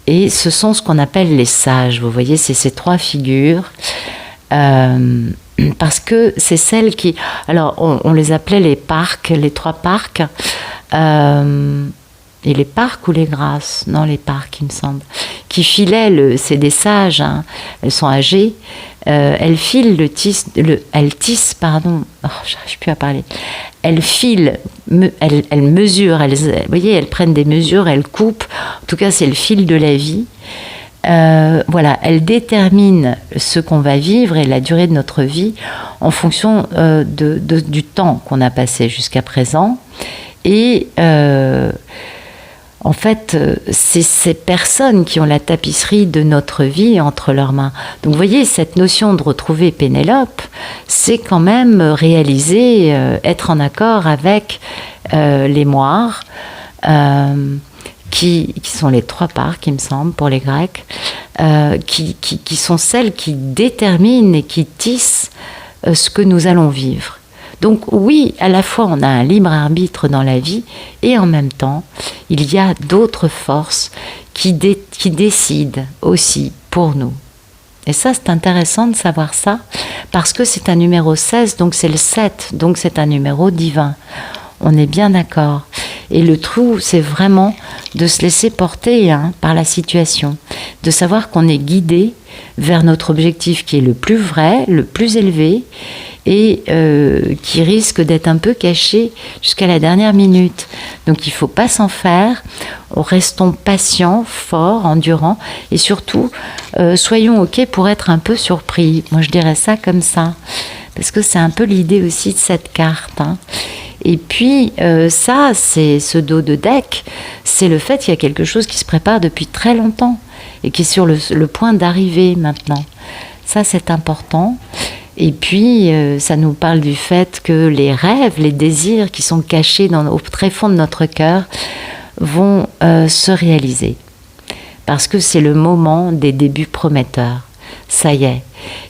Et ce sont ce qu'on appelle les sages. Vous voyez, c'est ces trois figures. Parce que c'est celles qui... Alors, on les appelait les parcs, les trois parcs. Et les parcs ou les grâces? Non, les parcs, il me semble. Qui filaient, c'est des sages, hein. Elles sont âgées. Elles filent elles tissent, pardon. Oh, j'arrive plus à parler. Elles filent, elles mesurent. Vous voyez, elles prennent des mesures, elles coupent. En tout cas, c'est le fil de la vie. Voilà, elles déterminent ce qu'on va vivre et la durée de notre vie en fonction du temps qu'on a passé jusqu'à présent. Et en fait, c'est ces personnes qui ont la tapisserie de notre vie entre leurs mains. Donc vous voyez, cette notion de retrouver Pénélope, c'est quand même réaliser, être en accord avec les moires, qui sont les trois parcs, il me semble, pour les Grecs, qui sont celles qui déterminent et qui tissent ce que nous allons vivre. Donc oui, à la fois on a un libre arbitre dans la vie et en même temps, il y a d'autres forces qui décident aussi pour nous. Et ça, c'est intéressant de savoir ça, parce que c'est un numéro 16, donc c'est le 7, donc c'est un numéro divin. On est bien d'accord. Et le trou, c'est vraiment de se laisser porter par la situation, de savoir qu'on est guidé vers notre objectif qui est le plus vrai, le plus élevé, et qui risque d'être un peu caché jusqu'à la dernière minute. Donc il ne faut pas s'en faire, restons patients, forts, endurants, et surtout, soyons OK pour être un peu surpris. Moi je dirais ça comme ça, parce que c'est un peu l'idée aussi de cette carte. Et puis ça, c'est ce dos de deck, c'est le fait qu'il y a quelque chose qui se prépare depuis très longtemps, et qui est sur le point d'arriver maintenant. Ça, c'est important. Et puis, ça nous parle du fait que les rêves, les désirs qui sont cachés au très fond de notre cœur vont se réaliser. Parce que c'est le moment des débuts prometteurs. Ça y est.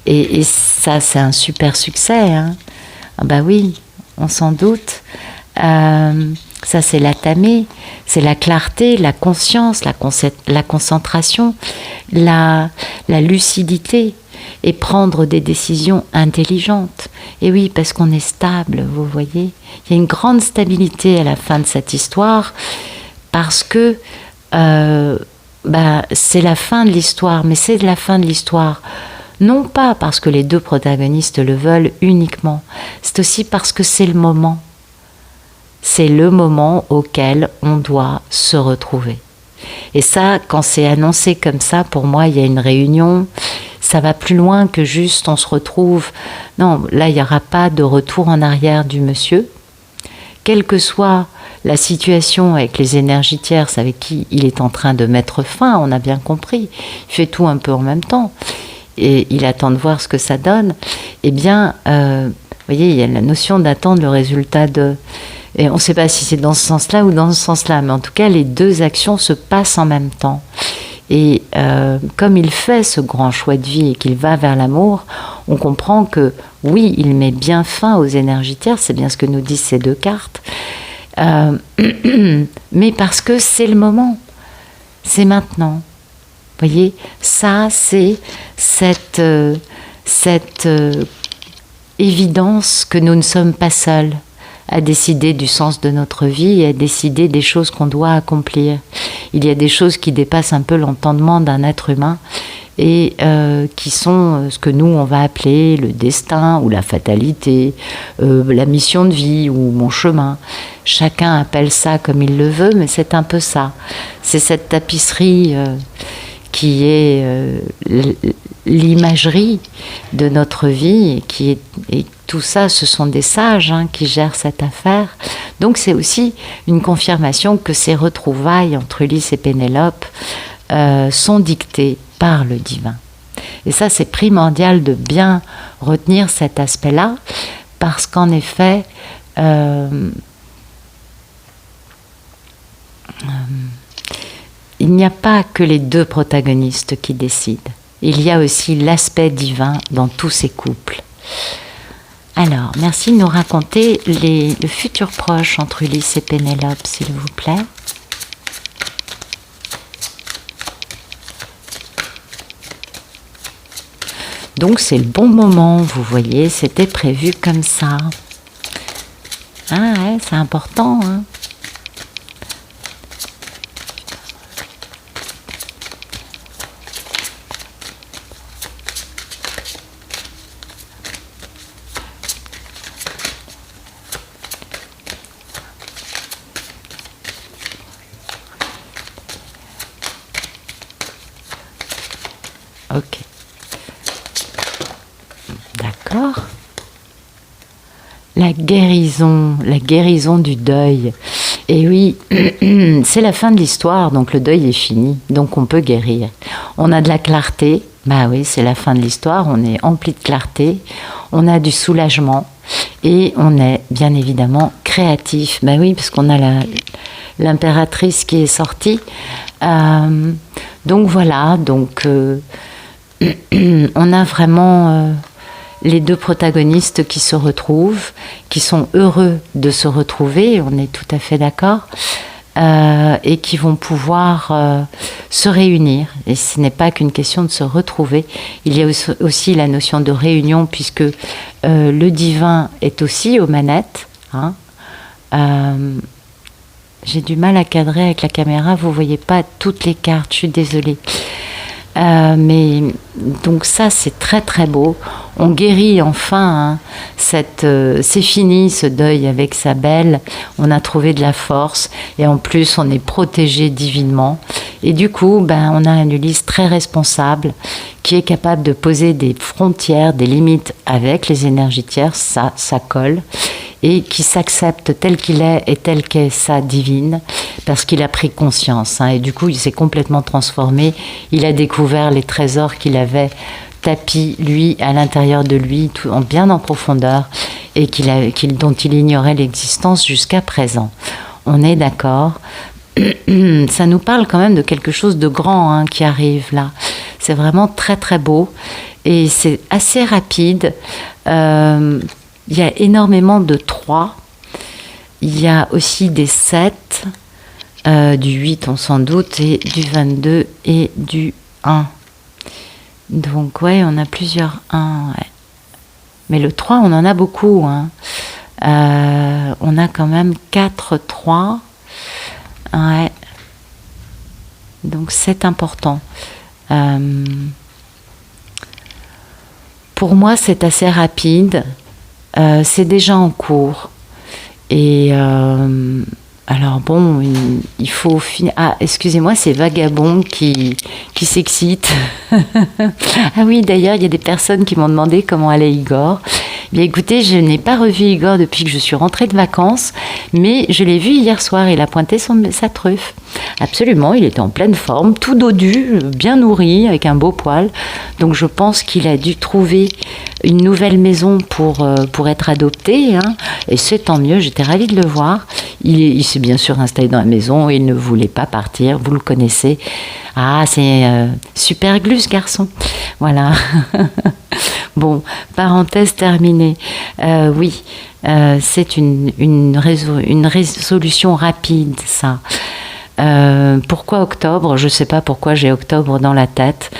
Et ça, c'est un super succès. Ah bah oui, on s'en doute. Ça, c'est la tamée, c'est la clarté, la conscience, la concentration, la lucidité. Et prendre des décisions intelligentes. Et oui, parce qu'on est stable, vous voyez. Il y a une grande stabilité à la fin de cette histoire, parce que c'est la fin de l'histoire, mais c'est la fin de l'histoire. Non pas parce que les deux protagonistes le veulent uniquement, c'est aussi parce que c'est le moment. C'est le moment auquel on doit se retrouver. Et ça, quand c'est annoncé comme ça, pour moi, il y a une réunion. Ça va plus loin que juste on se retrouve. Non, là, il n'y aura pas de retour en arrière du monsieur. Quelle que soit la situation avec les énergies tierces avec qui il est en train de mettre fin, on a bien compris. Il fait tout un peu en même temps. Et il attend de voir ce que ça donne. Eh bien, vous voyez, il y a la notion d'attendre le résultat de... Et on ne sait pas si c'est dans ce sens-là ou dans ce sens-là, mais en tout cas, les deux actions se passent en même temps. Et comme il fait ce grand choix de vie et qu'il va vers l'amour, on comprend que oui, il met bien fin aux énergies tierces, c'est bien ce que nous disent ces deux cartes, mais parce que c'est le moment, c'est maintenant. Vous voyez, ça, c'est cette évidence que nous ne sommes pas seuls à décider du sens de notre vie et à décider des choses qu'on doit accomplir. Il y a des choses qui dépassent un peu l'entendement d'un être humain et qui sont ce que nous on va appeler le destin ou la fatalité, la mission de vie ou mon chemin. Chacun appelle ça comme il le veut, mais c'est un peu ça. C'est cette tapisserie qui est l'imagerie de notre vie, et tout ça, ce sont des sages qui gèrent cette affaire. Donc c'est aussi une confirmation que ces retrouvailles entre Ulysse et Pénélope sont dictées par le divin. Et ça, c'est primordial de bien retenir cet aspect-là, parce qu'en effet, il n'y a pas que les deux protagonistes qui décident. Il y a aussi l'aspect divin dans tous ces couples. Alors, merci de nous raconter le futur proche entre Ulysse et Pénélope, s'il vous plaît. Donc, c'est le bon moment, vous voyez, c'était prévu comme ça. Ah ouais, c'est important, hein. Ok. D'accord. La guérison du deuil. Et oui, c'est la fin de l'histoire, donc le deuil est fini, donc on peut guérir. On a de la clarté, bah oui, c'est la fin de l'histoire, on est empli de clarté, on a du soulagement et on est bien évidemment créatif. Bah oui, parce qu'on a l'impératrice qui est sortie. Donc voilà, on a vraiment les deux protagonistes qui se retrouvent, qui sont heureux de se retrouver, on est tout à fait d'accord, et qui vont pouvoir se réunir. Et ce n'est pas qu'une question de se retrouver, il y a aussi la notion de réunion, puisque le divin est aussi aux manettes. J'ai du mal à cadrer avec la caméra, vous ne voyez pas toutes les cartes, je suis désolée. Mais donc ça, c'est très très beau. On guérit enfin, c'est fini ce deuil avec sa belle, on a trouvé de la force et en plus on est protégé divinement. Et du coup, on a un Ulysse très responsable qui est capable de poser des frontières, des limites avec les énergies tierces, ça colle, et qui s'accepte tel qu'il est et tel qu'est sa divine, parce qu'il a pris conscience. Et du coup, il s'est complètement transformé. Il a découvert les trésors qu'il avait tapis, lui, à l'intérieur de lui, bien en profondeur, et dont il ignorait l'existence jusqu'à présent. On est d'accord. Ça nous parle quand même de quelque chose de grand qui arrive là. C'est vraiment très très beau, et c'est assez rapide. Il y a énormément de 3. Il y a aussi des 7, du 8 on s'en doute, et du 22 et du 1. Donc ouais, on a plusieurs 1. Ouais. Mais le 3, on en a beaucoup. On a quand même 4 3. Ouais. Donc c'est important. Pour moi, c'est assez rapide. C'est déjà en cours. Et alors bon, il faut finir. Ah, excusez-moi, c'est Vagabond qui s'excite. Ah oui, d'ailleurs, il y a des personnes qui m'ont demandé comment allait Igor. Bien écoutez, je n'ai pas revu Igor depuis que je suis rentrée de vacances, mais je l'ai vu hier soir, il a pointé sa truffe. Absolument, il était en pleine forme, tout dodu, bien nourri, avec un beau poil. Donc je pense qu'il a dû trouver une nouvelle maison pour être adopté, et c'est tant mieux, j'étais ravie de le voir. Il s'est bien sûr installé dans la maison, il ne voulait pas partir, vous le connaissez. Ah, c'est super glu ce garçon. Voilà. Bon, parenthèse terminée. Oui, c'est une résolution rapide, ça. Pourquoi octobre? Je ne sais pas pourquoi j'ai octobre dans la tête.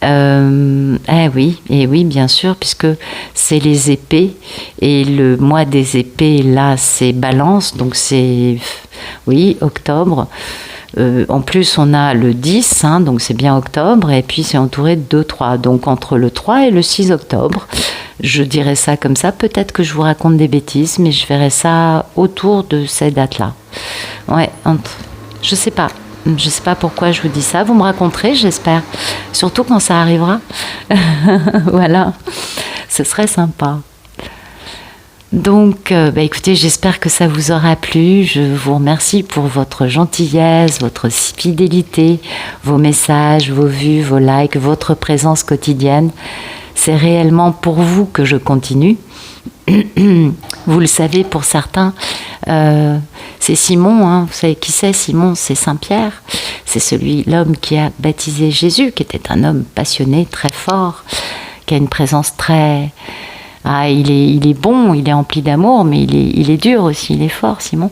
Oui, bien sûr, puisque c'est les épées, et le mois des épées, là, c'est Balance, donc c'est, oui, octobre. En plus, on a le 10, hein, donc c'est bien octobre, et puis c'est entouré de 2-3. Donc entre le 3 et le 6 octobre, je dirais ça comme ça. Peut-être que je vous raconte des bêtises, mais je verrai ça autour de ces dates-là. Ouais, je sais pas. Je sais pas pourquoi je vous dis ça. Vous me raconterez, j'espère. Surtout quand ça arrivera. Voilà. Ce serait sympa. Donc, écoutez, j'espère que ça vous aura plu. Je vous remercie pour votre gentillesse, votre fidélité, vos messages, vos vues, vos likes, votre présence quotidienne. C'est réellement pour vous que je continue. Vous le savez, pour certains, c'est Simon, hein. Vous savez qui c'est, Simon? C'est Saint-Pierre. C'est l'homme qui a baptisé Jésus, qui était un homme passionné, très fort, qui a une présence très... Ah, il est bon, il est empli d'amour, mais il est dur aussi, il est fort, Simon.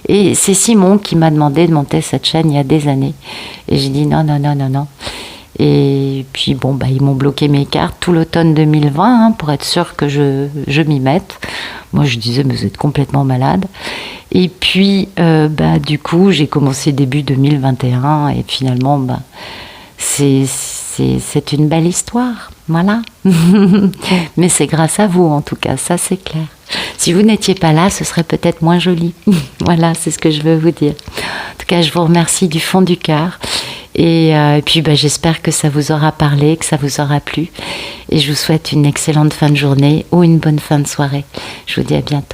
Et c'est Simon qui m'a demandé de monter cette chaîne il y a des années. Et j'ai dit non, non, non, non, non. Et puis bon, ils m'ont bloqué mes cartes tout l'automne 2020, hein, pour être sûr que je m'y mette. Moi, je disais, mais vous êtes complètement malade. Et puis, du coup, j'ai commencé début 2021 et finalement, c'est une belle histoire, voilà. Mais c'est grâce à vous, en tout cas, ça c'est clair. Si vous n'étiez pas là, ce serait peut-être moins joli. Voilà, c'est ce que je veux vous dire. En tout cas, je vous remercie du fond du cœur. Et puis, j'espère que ça vous aura parlé, que ça vous aura plu. Et je vous souhaite une excellente fin de journée ou une bonne fin de soirée. Je vous dis à bientôt.